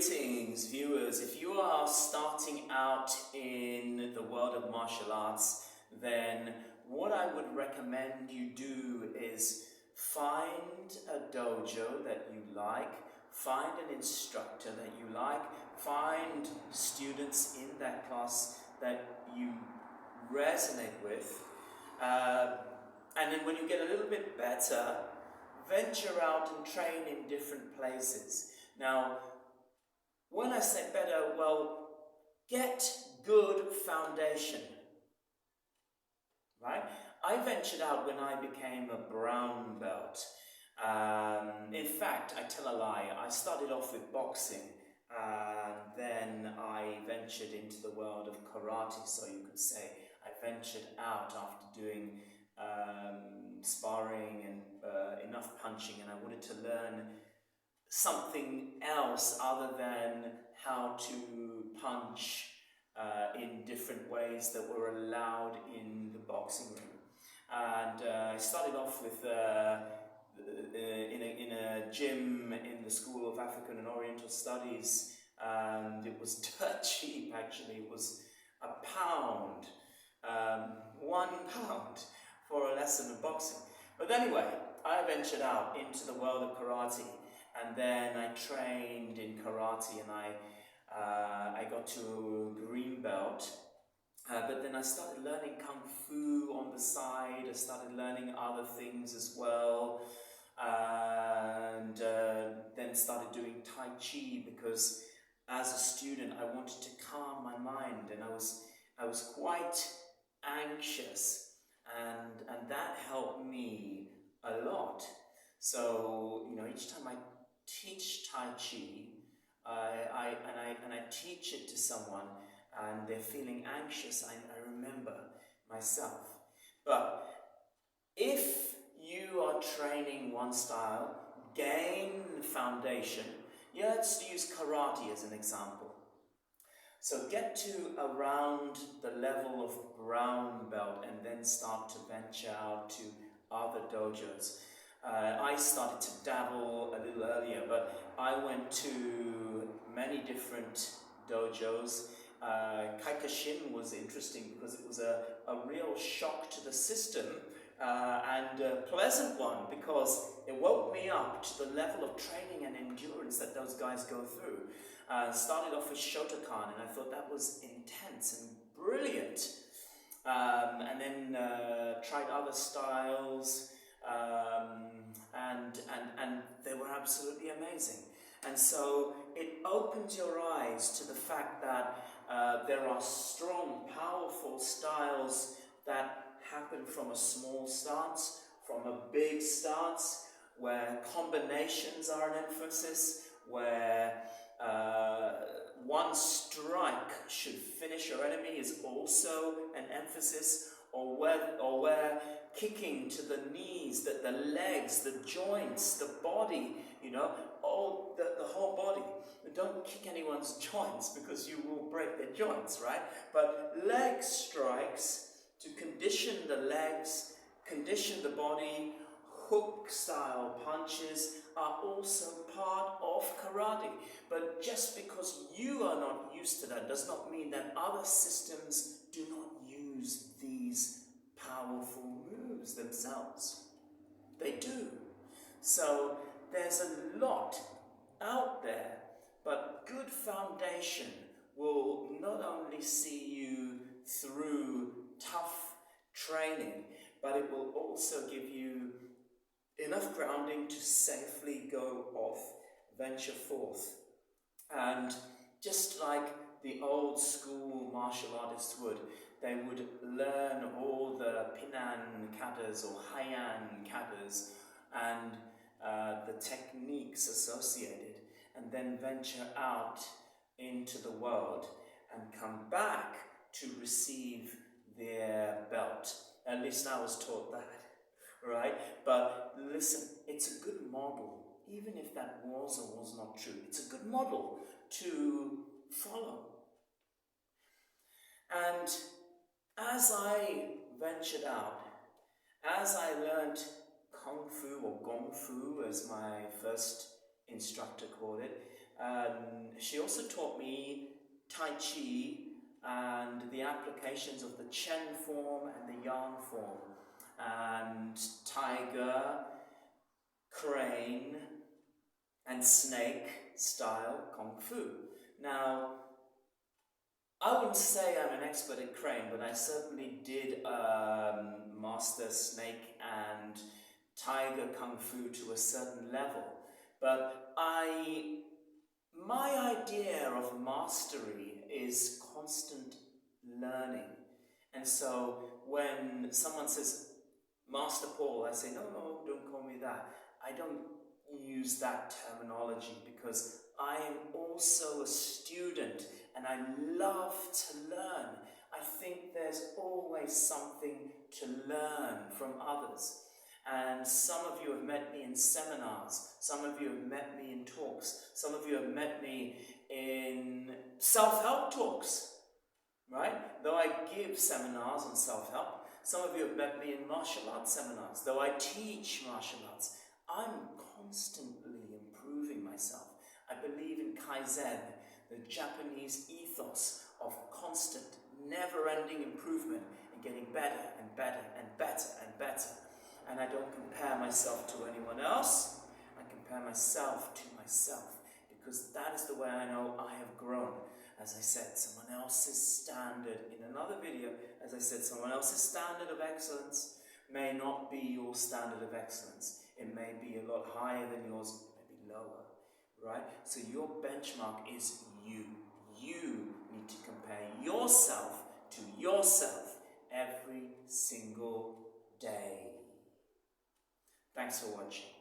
Greetings, viewers. If you are starting out in the world of martial arts, then what I would recommend you do is find a dojo that you like, find an instructor that you like, find students in that class that you resonate with, and then when you get a little bit better, venture out and train in different places. Now, when I say better, well, get good foundation, right? I ventured out when I became a brown belt. In fact, I tell a lie, I started off with boxing, and then I ventured into the world of karate, so you could say I ventured out after doing sparring and enough punching, and I wanted to learn something else other than how to punch in different ways that were allowed in the boxing ring. And I started off with in a gym in the School of African and Oriental Studies, and it was dirt cheap actually. It was £1, £1 for a lesson of boxing. But anyway, I ventured out into the world of karate, and then I trained in karate, and I got to green belt. But then I started learning kung fu on the side. I started learning other things as well, and then started doing tai chi, because as a student I wanted to calm my mind, and I was quite anxious, and that helped me a lot. So, you know, each time I teach Tai Chi, I teach it to someone and they're feeling anxious, I remember myself. But if you are training one style, gain foundation. Yeah, let's use karate as an example. So get to around the level of brown belt and then start to venture out to other dojos. I started to dabble a little earlier, but I went to many different dojos. Kaikashin was interesting because it was a real shock to the system, and a pleasant one, because it woke me up to the level of training and endurance that those guys go through. Started off with Shotokan, and I thought that was intense and brilliant. And then tried other styles, and they were absolutely amazing. And so it opens your eyes to the fact that there are strong, powerful styles that happen from a small stance, from a big stance, where combinations are an emphasis, where one strike should finish your enemy is also an emphasis, or where kicking to the knees, the legs, the joints, the body, you know, all the whole body. Don't kick anyone's joints, because you will break their joints, right? But leg strikes to condition the legs, condition the body, hook style punches are also part of karate. But just because you are not used to that does not mean that other systems do not use these powerful moves themselves. They do. So there's a lot out there, but good foundation will not only see you through tough training, but it will also give you enough grounding to safely go off, venture forth. And just like the old school martial artists would, they would learn all the Pinan katas or Haiyan katas and the techniques associated, and then venture out into the world and come back to receive their belt. At least I was taught that, right? But listen, it's a good model, even if that was or was not true. It's a good model to follow. And as I ventured out, as I learned Kung Fu, or Gong Fu as my first instructor called it, She also taught me Tai Chi and the applications of the Chen form and the Yang form, and tiger, crane, and snake style Kung Fu. Now, I wouldn't say I'm an expert at crane, but I certainly did master snake and tiger Kung Fu to a certain level. But my idea of mastery is constant learning. And so when someone says, Master Paul, I say, no, don't call me that. I don't use that terminology because I am also a student and I love to learn. I think there's always something to learn from others. And some of you have met me in seminars, some of you have met me in talks, some of you have met me in self-help talks, right? Though I give seminars on self-help, some of you have met me in martial arts seminars. Though I teach martial arts, I'm constantly improving myself. I believe in Kaizen, the Japanese ethos of constant, never-ending improvement and getting better and better and better and better. And I don't compare myself to anyone else. I compare myself to myself because that is the way I know I have grown. As I said, someone else's standard, in another video, as I said, someone else's standard of excellence may not be your standard of excellence. It may be a lot higher than yours, it may be lower, right? So your benchmark is you. You need to compare yourself to yourself every single day. Thanks for watching.